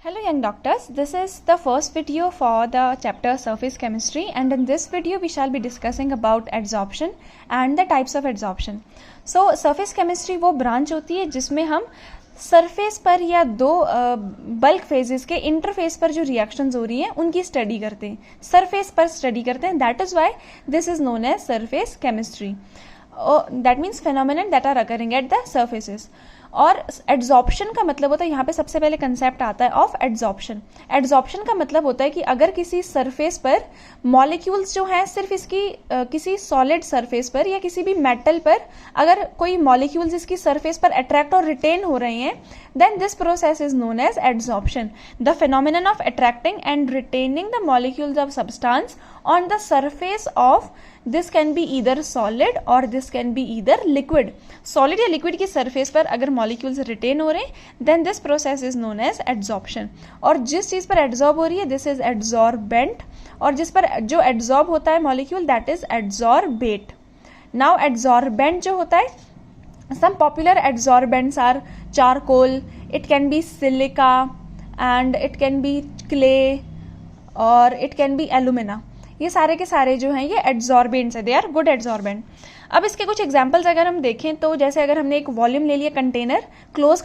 Hello young doctors, this is the first video for the chapter surface chemistry, and in this video we shall be discussing about adsorption and the types of adsorption. So surface chemistry वो branch होती है जिसमें हम surface पर या दो bulk phases के interface पर जो रिएक्शंस हो रही हैं उनकी स्टडी करते हैं, सरफेस पर स्टडी करते हैं. That is why this is known as surface chemistry. That means phenomenon that are occurring at the surfaces. और एड्सॉर्प्शन का मतलब होता है, यहाँ पे सबसे पहले कंसेप्ट आता है ऑफ एड्सॉर्प्शन. एड्सॉर्प्शन का मतलब होता है कि अगर किसी सरफेस पर मॉलिक्यूल्स जो हैं सिर्फ इसकी किसी सॉलिड सरफेस पर या किसी भी मेटल पर अगर कोई मॉलिक्यूल्स इसकी सरफेस पर अट्रैक्ट और रिटेन हो रहे हैं, then this process is known as adsorption. The phenomenon of attracting and retaining the molecules of substance on the surface of this can be either solid or this can be either liquid. Solid या liquid की surface पर अगर molecules retain हो रहे हैं then this process is known as adsorption. और जिस चीज़ पर adsorb हो रही है this is adsorbent, और जिस पर जो adsorb होता है molecule that is adsorbate. Now adsorbent जो होता है, some popular adsorbents are charcoal, it can be silica and it can be clay और it can be alumina. ये सारे के सारे जो हैं ये adsorbents है, they are good adsorbent. अब इसके कुछ एग्जाम्पल्स अगर हम देखें तो जैसे अगर हमने एक वॉल्यूम ले लिया कंटेनर, क्लोज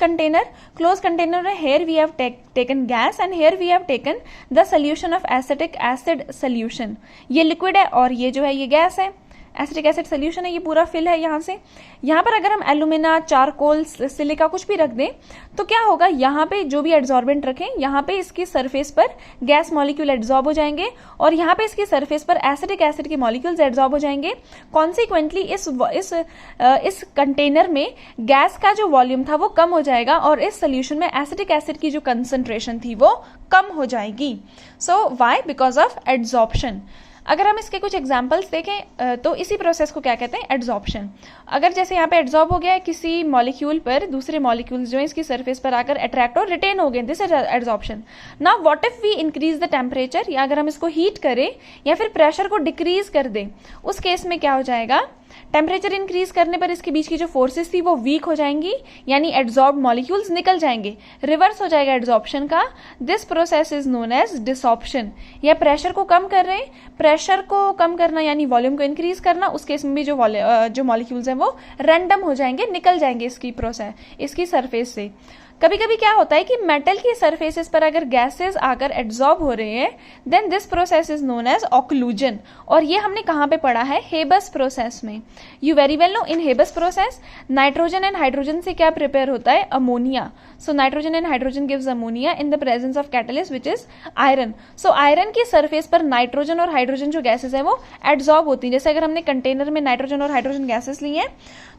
कंटेनर में here we have taken gas and here we have taken the solution of acetic acid solution. ये लिक्विड है और ये जो है ये गैस है, एसिटिक एसिड सोल्यूशन है, ये पूरा फिल है यहाँ से. यहाँ पर अगर हम एल्यूमिना, चारकोल, सिलिका कुछ भी रख दें तो क्या होगा, यहाँ पे जो भी एड्सॉर्बेंट रखें यहाँ पे इसकी सरफेस पर गैस मॉलिक्यूल एड्सॉर्ब हो जाएंगे और यहाँ पे इसकी सरफेस पर एसिटिक एसिड के मॉलिक्यूल्स एड्सॉर्ब हो जाएंगे. कॉन्सिक्वेंटली इस कंटेनर में गैस का जो वॉल्यूम था वो कम हो जाएगा और इस सोल्यूशन में एसिटिक एसिड की जो कंसंट्रेशन थी वो कम हो जाएगी. So why? Because of adsorption. अगर हम इसके कुछ एग्जाम्पल्स देखें तो इसी प्रोसेस को क्या कहते हैं, एड्सॉर्प्शन. अगर जैसे यहाँ पे एड्सॉर्ब हो गया है किसी मॉलिक्यूल पर, दूसरे मॉलिक्यूल्स जो है इसकी सरफेस पर आकर अट्रैक्ट और रिटेन हो गए, this is adsorption. Now what if we increase the temperature, या अगर हम इसको हीट करें या फिर प्रेशर को डिक्रीज कर दें, उस केस में क्या हो जाएगा, टेम्परेचर इंक्रीज करने पर इसके बीच की जो फोर्सेस थी वो वीक हो जाएंगी, यानी एड्सॉर्ब मॉलिक्यूल्स निकल जाएंगे, रिवर्स हो जाएगा एड्सॉर्प्शन का. This process is known as desorption. या प्रेशर को कम कर रहे हैं, प्रेशर को कम करना यानी वॉल्यूम को इंक्रीज करना, उस केस में भी जो मॉलिक्यूल्स हैं वो रैंडम हो जाएंगे, निकल जाएंगे इसकी प्रोसेस, इसकी सरफेस से. कभी कभी क्या होता है कि मेटल की सरफेसेस पर अगर गैसेस आकर एड्सॉर्ब हो रहे हैं then this process is known as occlusion. और ये हमने कहाँ पे पढ़ा है, हेबस प्रोसेस में. You very well know in Haber's process nitrogen and hydrogen से क्या प्रिपेयर होता है, ammonia. So nitrogen and hydrogen gives ammonia in the presence of catalyst which is iron. So iron की सरफेस पर nitrogen और hydrogen जो gases है वो एड्सॉर्ब होती है. जैसे अगर हमने कंटेनर में नाइट्रोजन और हाइड्रोजन गैसेस ली हैं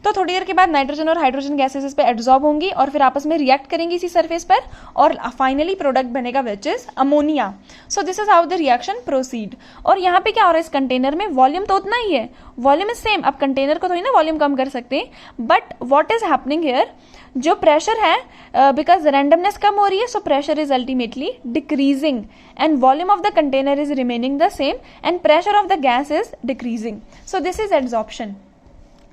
तो थोड़ी देर के बाद नाइट्रोजन और हाइड्रोजन गैसेस इस पे एड्सॉर्ब होंगी और फिर आपस में रिएक्ट करेंगी इसी सरफेस पर और फाइनली प्रोडक्ट बनेगा which is ammonia. So this is how the reaction proceed. और यहाँ पे क्या हो रहा है, इस कंटेनर में वॉल्यूम तो उतना ही है, वॉल्यूम इज सेम. अब कंटेनर को थोड़ी ना वॉल्यूम कम कर सकते हैं, but what is happening here, जो प्रेशर है बिकॉज रैंडमनेस कम हो रही है, so pressure is ultimately decreasing and volume of the container is remaining the same and pressure of the gas is decreasing. So this is adsorption.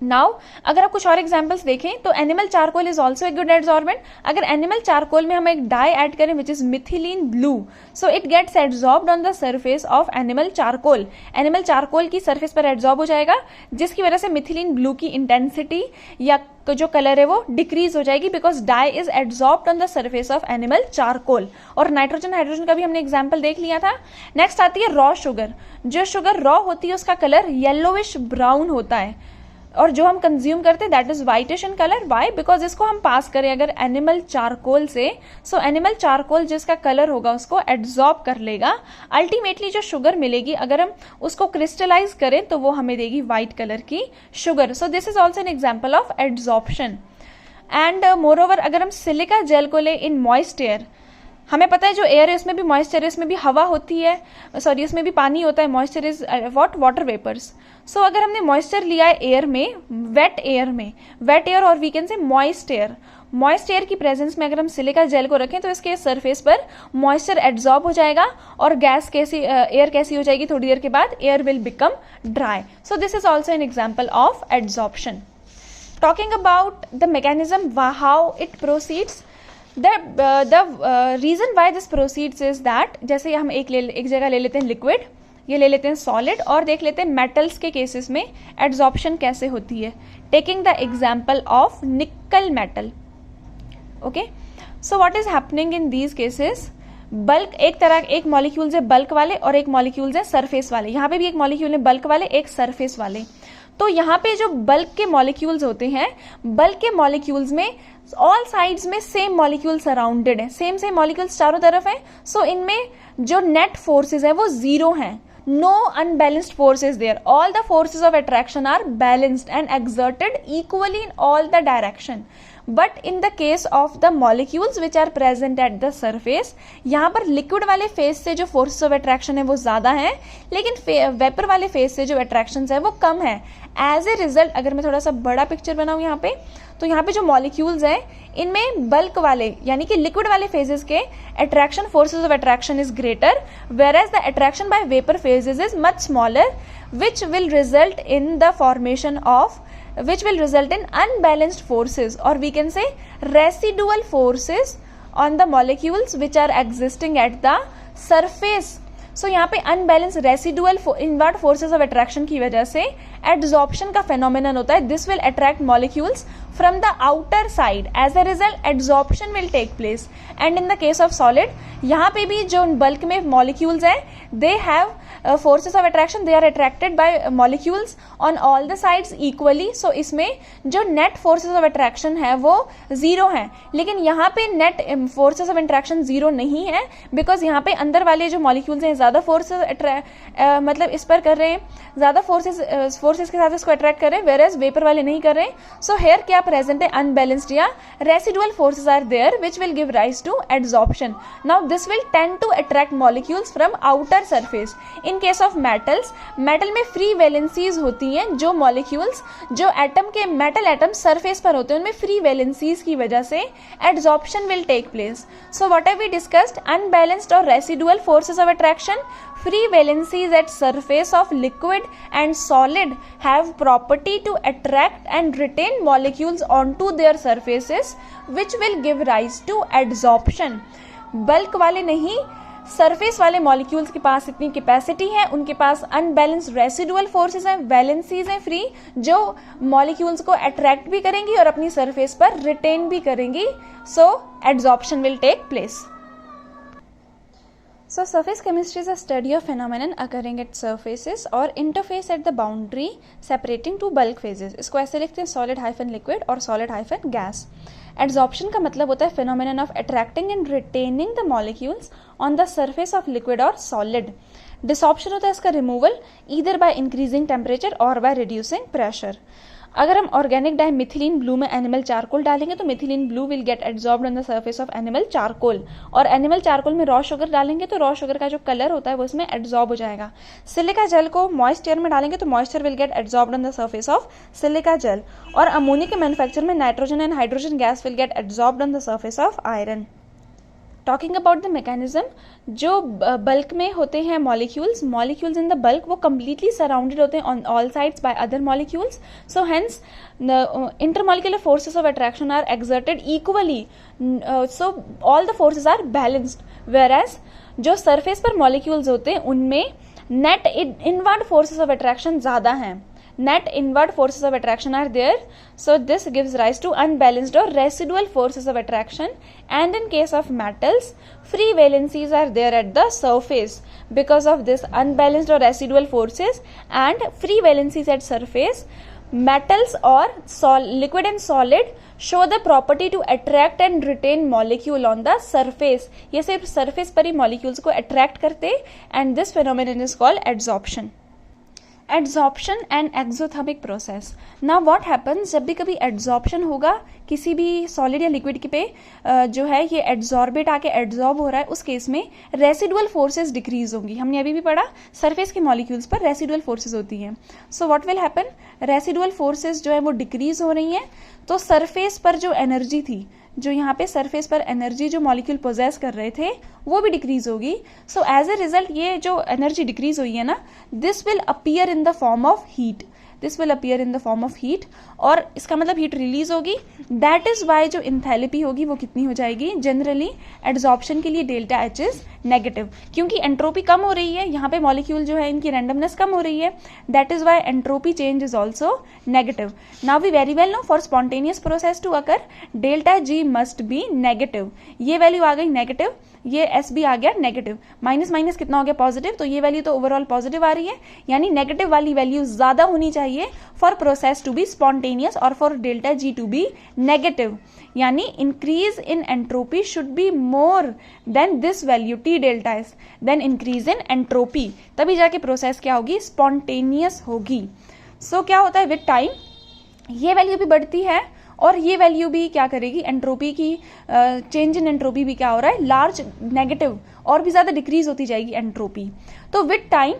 Now अगर आप कुछ और examples देखें तो animal charcoal is also a good adsorbent. अगर animal charcoal में हम एक डाई ऐड करें which is methylene blue, so it gets adsorbed on the surface of animal charcoal. Animal charcoal की सरफेस पर एड्सॉर्ब हो जाएगा जिसकी वजह से मिथिलीन ब्लू की इंटेंसिटी या जो कलर है वो डिक्रीज हो जाएगी because dye is adsorbed on the surface of animal charcoal. और नाइट्रोजन हाइड्रोजन का भी हमने एग्जाम्पल देख लिया था. नेक्स्ट आती है रॉ शुगर. जो शुगर रॉ होती है उसका कलर येलोविश ब्राउन होता है और जो हम कंज्यूम करते हैं that is whitish in colour. Why? Because इसको हम पास करें अगर एनिमल चारकोल से, सो एनिमल चारकोल जिसका कलर होगा उसको एड्सॉर्ब कर लेगा. अल्टीमेटली जो शुगर मिलेगी अगर हम उसको क्रिस्टलाइज करें तो वो हमें देगी व्हाइट कलर की sugar. So this is also an example of adsorption. And more over अगर हम सिलिका जेल को ले इन मॉइस्ट एयर, हमें पता है जो एयर है उसमें भी मॉइस्चर है, उसमें भी हवा होती है, सॉरी उसमें भी पानी होता है. Moisture is what, water vapours. So अगर हमने मॉइस्चर लिया है एयर में, वेट एयर और we can say moist air, moist air की प्रेजेंस में अगर हम सिलिका जेल को रखें तो इसके सरफेस पर मॉइस्चर एड्सॉर्ब हो जाएगा और गैस कैसी एयर कैसी हो जाएगी, थोड़ी देर के बाद air will become dry. So this is also an example of adsorption. Talking about the mechanism how it proceeds, the reason why this proceeds is that, जैसे हम एक जगह ले लेते हैं लिक्विड, ये ले लेते हैं सॉलिड, और देख लेते हैं मेटल्स के केसेस में एड्जॉर्प्शन कैसे होती है, taking the example of nickel metal. Okay, so what is happening in these cases, bulk एक मॉलिक्यूल्स है बल्क वाले और एक मॉलिक्यूल्स है सरफेस वाले. यहाँ पे भी एक मॉलिक्यूल है बल्क वाले, एक सरफेस वाले. तो यहाँ पे जो बल्क के मॉलिक्यूल्स होते हैं, बल्क के मॉलिक्यूल्स में ऑल साइड्स में सेम मॉलिक्यूल सराउंडेड है, सेम मॉलिक्यूल्स चारों तरफ है. सो इनमें जो नेट फोर्सेज है वो जीरो हैं. No unbalanced forces there. All the forces of attraction are balanced and exerted equally in all the direction. But in the case of the molecules which are present at the surface, यहाँ पर liquid वाले phase से जो forces of attraction है वो ज्यादा है, लेकिन वेपर वाले फेज से जो अट्रैक्शन है वो कम है. एज ए रिजल्ट, अगर मैं थोड़ा सा बड़ा पिक्चर बनाऊँ यहाँ पे, तो यहाँ पे जो मॉलिक्यूल्स हैं इनमें बल्क वाले यानी कि लिक्विड वाले फेजेस के attraction forces of attraction is greater, whereas the attraction by vapour phases is much smaller, which will result in unbalanced forces, or we can say residual forces on the molecules which are existing at the surface. So यहाँ पे unbalance residual inward forces of attraction की वजह से adsorption का phenomenon होता है. This will attract molecules from the outer side. As a result, adsorption will take place. And in the case of solid, यहाँ पे भी जो बल्क में molecules हैं, they have forces of attraction. They are attracted by molecules on all the sides equally. So इसमें जो net forces of attraction है वो zero है. लेकिन यहाँ पे net forces of attraction zero नहीं है, because यहाँ पे अंदर वाले जो molecules हैं ज़्यादा forces मतलब इस पर कर रहे हैं, ज़्यादा forces के साथ इसको attract कर रहे हैं, whereas vapor वाले नहीं कर रहे हैं. So here क्या present है, unbalanced या residual forces are there which will give rise to adsorption. Now this will tend to attract molecules from outer surface. In case of metals, metal में free valencies होती हैं, जो molecules जो atom के metal atom surface पर होते हैं उनमें free valencies की वजह से adsorption will take place. So what have we discussed? Unbalanced or residual forces of attraction. Free valencies at surface of liquid and solid have property to attract and retain molecules onto their surfaces, which will give rise to adsorption. Bulk वाले नहीं, surface वाले molecules के पास इतनी capacity है, उनके पास unbalanced residual forces हैं, valencies हैं फ्री, जो मॉलिक्यूल्स को अट्रैक्ट भी करेंगी और अपनी सरफेस पर रिटेन भी करेंगी. So adsorption will take place. So surface chemistry is a study of phenomenon occurring at surfaces or interface at the boundary separating two bulk phases. इसको ऐसे लिखते हैं solid hyphen liquid और solid hyphen gas. Adsorption का मतलब होता है phenomenon of attracting and retaining the molecules on the surface of liquid or solid. Desorption होता है इसका removal either by increasing temperature or by reducing pressure. अगर हम ऑर्गेनिक डाई मिथिलीन ब्लू में एनिमल चारकोल डालेंगे तो methylene blue will get absorbed on the surface of animal charcoal, और animal charcoal में रॉ शुगर डालेंगे तो रॉ शुगर का जो कलर होता है वो इसमें एब्जॉर्ब हो जाएगा. सिलिका जेल को मॉइस्ट एयर में डालेंगे तो moisture will get absorbed on the surface of silica gel, और अमोनिया के मैन्युफैक्चर में nitrogen and hydrogen gas will get absorbed on the surface of iron. Talking about the mechanism, जो bulk में होते हैं मॉलिक्यूल्स इन द बल्क वो completely surrounded होते हैं on all sides by other molecules. So hence intermolecular forces of attraction are exerted equally, so all the forces are balanced, whereas जो surface पर molecules होते हैं उनमें net inward forces of attraction ज्यादा हैं. Net inward forces of attraction are there, so this gives rise to unbalanced or residual forces of attraction. And in case of metals, free valencies are there at the surface. Because of this unbalanced or residual forces and free valencies at surface, metals or liquid and solid show the property to attract and retain molecule on the surface. ये सिर्फ surface पर ही molecules को attract करते, and this phenomenon is called adsorption. Adsorption and exothermic process. Now what happens, जब भी कभी adsorption होगा किसी भी सॉलिड या लिक्विड के पे जो है ये एड्जॉर्बेट आके एड्जॉर्ब हो रहा है, उस केस में रेसिडुअल फोर्सेस डिक्रीज होंगी. हमने अभी भी पढ़ा सरफेस के मॉलिक्यूल्स पर रेसिडुअल फोर्सेस होती हैं. So what will happen, residual forces जो है वो डिक्रीज हो रही हैं, तो सरफेस पर जो एनर्जी थी, जो यहाँ पे सरफेस पर एनर्जी जो मॉलिक्यूल पोजेस कर रहे थे वो भी डिक्रीज होगी. सो एज ए रिजल्ट ये जो एनर्जी डिक्रीज हुई है ना, this will appear in the form of heat. This will appear in the form of heat, और इसका मतलब हीट रिलीज होगी. दैट इज वाई जो इंथैल्पी होगी वो कितनी हो जाएगी, जनरली एड्जॉर्प्शन के लिए डेल्टा एच इज नेगेटिव, क्योंकि एंट्रोपी कम हो रही है, यहाँ पे मॉलिक्यूल जो है इनकी रैंडमनेस कम हो रही है. That is why entropy change is also negative. Now we very well know for spontaneous process to occur delta G must be negative. ये वैल्यू आ गई नेगेटिव, ये एस भी आ गया नेगेटिव, माइनस माइनस कितना हो गया पॉजिटिव, तो ये वैल्यू तो ओवरऑल पॉजिटिव आ रही है, यानी नेगेटिव वाली वैल्यू ज्यादा होनी चाहिए for process to be spontaneous और for delta G to be negative. यानी increase in entropy should be more than this value T delta S, then increase in entropy, तभी जाके प्रोसेस क्या होगी, स्पॉन्टेनियस होगी. सो क्या होता है, विद टाइम ये वैल्यू भी बढ़ती है और ये वैल्यू भी क्या करेगी, एंट्रोपी की चेंज इन एंट्रोपी भी क्या हो रहा है, लार्ज नेगेटिव, और भी ज्यादा डिक्रीज होती जाएगी एंट्रोपी. तो विद टाइम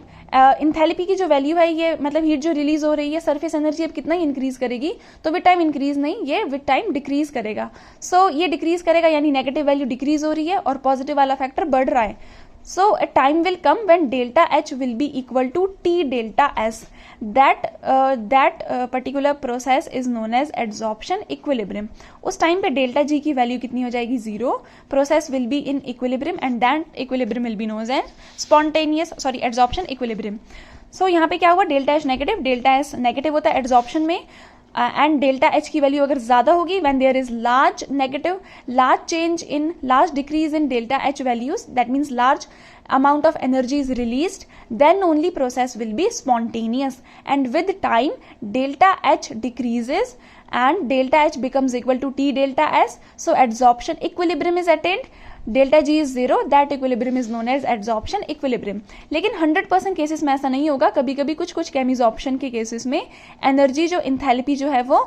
इंथैल्पी की जो वैल्यू है, ये मतलब हीट जो रिलीज हो रही है, सरफेस एनर्जी अब कितना ही इंक्रीज करेगी, तो विद टाइम इंक्रीज नहीं, ये विद टाइम डिक्रीज करेगा. सो ये डिक्रीज करेगा, यानी नेगेटिव वैल्यू डिक्रीज हो रही है और पॉजिटिव वाला फैक्टर बढ़ रहा है. So a time will come when delta H will be equal to T delta S. That particular process is known as adsorption equilibrium. उस टाइम पे डेल्टा G की वैल्यू कितनी हो जाएगी, 0. Process will be in equilibrium and that equilibrium will be known as adsorption equilibrium. So यहाँ पे क्या हुआ, delta H negative, delta S negative होता है एड्सॉर्प्शन में, एंड डेल्टा एच की वैल्यू अगर ज्यादा होगी when there is large negative, large change in, large decrease in delta H values, that means large amount of energy is released, then only process will be spontaneous. And with time delta H decreases and delta H becomes equal to T delta S, so adsorption equilibrium is attained. Delta G is 0, that equilibrium is known as adsorption equilibrium. लेकिन 100% cases में ऐसा नहीं होगा, कभी कभी कुछ केमिजॉर्प्शन के cases में एनर्जी जो इंथैल्पी जो है वो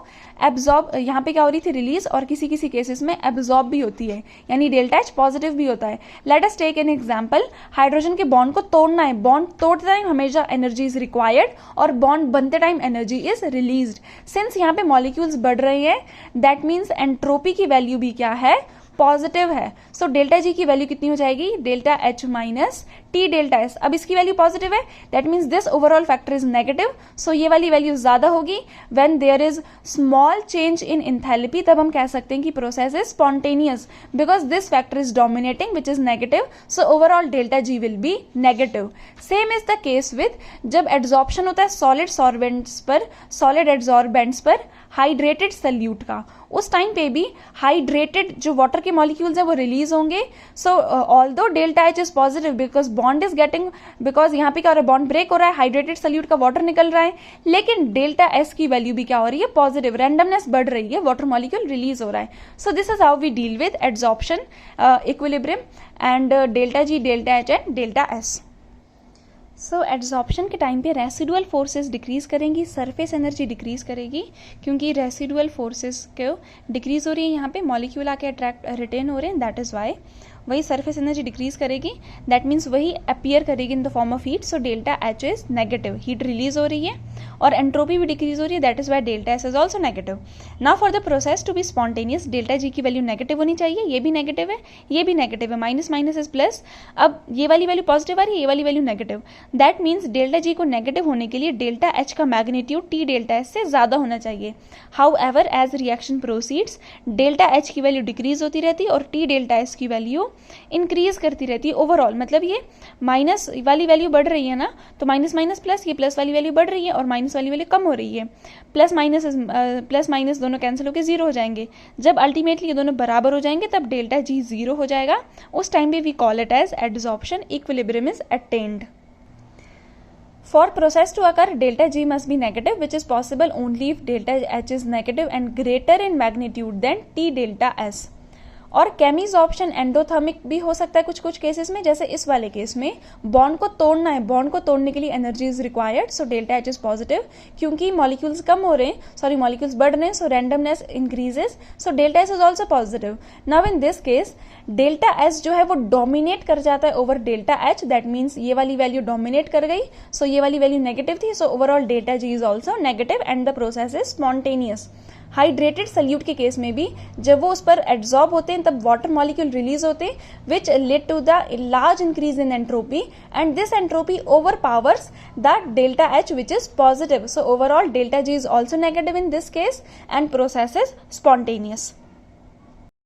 एब्जॉर्ब, यहाँ पे क्या हो रही थी, रिलीज, और किसी किसी केसेस में एब्जॉर्ब भी होती है, यानी डेल्टा एच पॉजिटिव भी होता है. Let us take an example, hydrogen के बॉन्ड को तोड़ना है, बॉन्ड तोड़ते टाइम हमेशा एनर्जी इज रिक्वायर्ड और बॉन्ड बनते time energy is released. Since यहाँ पे मॉलिक्यूल्स बढ़ रहे हैं, दैट मीन्स एंट्रोपी की वैल्यू भी क्या है, पॉजिटिव है. सो डेल्टा जी की वैल्यू कितनी हो जाएगी, delta H minus T delta S. अब इसकी वैल्यू पॉजिटिव है, that means this overall factor is negative, so ये वाली वैल्यू ज्यादा होगी. When there is small change in enthalpy, तब हम कह सकते हैं कि process is spontaneous, because this factor is dominating which is negative, so overall delta G will be negative. Same is the case with जब adsorption होता है solid solvents पर, सॉलिड एड्सॉर्बेंट्स पर हाइड्रेटेड सल्यूट का, उस टाइम पे भी हाइड्रेटेड जो वाटर के मॉलिक्यूल्स है वो रिलीज होंगे. सो although delta H is positive because bond is getting, because यहाँ पे क्या हो रहा है, बॉन्ड ब्रेक हो रहा है, हाइड्रेटेड सल्यूट का वाटर निकल रहा है, लेकिन डेल्टा एस की वैल्यू भी क्या हो रही है, पॉजिटिव, रैंडमनेस बढ़ रही है, वाटर मॉलिक्यूल रिलीज हो रहा है. So this is how we deal with adsorption equilibrium and delta G, delta H and delta S. So adsorption के टाइम पे रेसिडुअल फोर्सेस डिक्रीज करेंगी, सरफेस एनर्जी डिक्रीज करेगी, क्योंकि रेसिडुअल फोर्सेस को decrease हो रही है, यहाँ पे मॉलिक्यूल आके अट्रैक्ट रिटेन हो रहे हैं, दैट इज वाई वही सरफेस एनर्जी डिक्रीज करेगी, दैट मीन्स वही अपीयर करेगी in the form of heat. So delta H is negative, heat release हो रही है और एंट्रोपी भी डिक्रीज हो रही है, that is why delta S is also negative. Now for the process to be spontaneous, delta G की value negative होनी चाहिए, ये भी नेगेटिव है, ये भी नेगेटिव है, माइनस माइनस इज प्लस. अब ये वाली वैल्यू पॉजिटिव आ रही है, ये वाली value negative, that means delta G को नेगेटिव होने के लिए डेल्टा एच का मैग्नीट्यूड टी डेल्टा एस से ज्यादा होना चाहिए. However as reaction proceeds, delta H की वैल्यू डिक्रीज होती रहती है और टी डेल्टा एस की वैल्यू इंक्रीज करती रहती है ओवरऑल. मतलब ये माइनस वाली वैल्यू बढ़ रही है ना, तो माइनस माइनस प्लस, ये प्लस वाली वैल्यू बढ़ रही है और माइनस वाली वैल्यू कम हो रही है. प्लस माइनस दोनों कैंसिल होकर जीरो हो जाएंगे. जब अल्टीमेटली ये दोनों बराबर हो जाएंगे तब डेल्टा जी जीरो हो जाएगा. उस टाइम पे we call it as adsorption equilibrium is attained. For process to occur, delta G must be negative, which is possible only if delta H is negative and greater in magnitude than T delta S. और केमिजॉर्प्शन endothermic भी हो सकता है कुछ कुछ cases में, जैसे इस वाले केस में बॉन्ड को तोड़ना है, बॉन्ड को तोड़ने के लिए energy is required, so delta H is positive, क्योंकि मॉलिक्यूल्स कम हो रहे हैं, सॉरी मॉलिक्यूल्स बढ़ रहे हैं, so randomness increases, so delta S is also positive. Now in this case delta S जो है वो डोमिनेट कर जाता है over delta H, that means ये वाली वैल्यू डोमिनेट कर गई, सो ये वाली वैल्यू नेगेटिव थी, so overall delta G is also negative and the process is spontaneous. Hydrated solute के केस में भी जब वो उस पर एड्जॉर्ब होते हैं तब वाटर मॉलिक्यूल रिलीज होते हैं, which led to the large increase in entropy, and this entropy overpowers that delta H which is positive. So overall delta G is also negative in this case and process is spontaneous.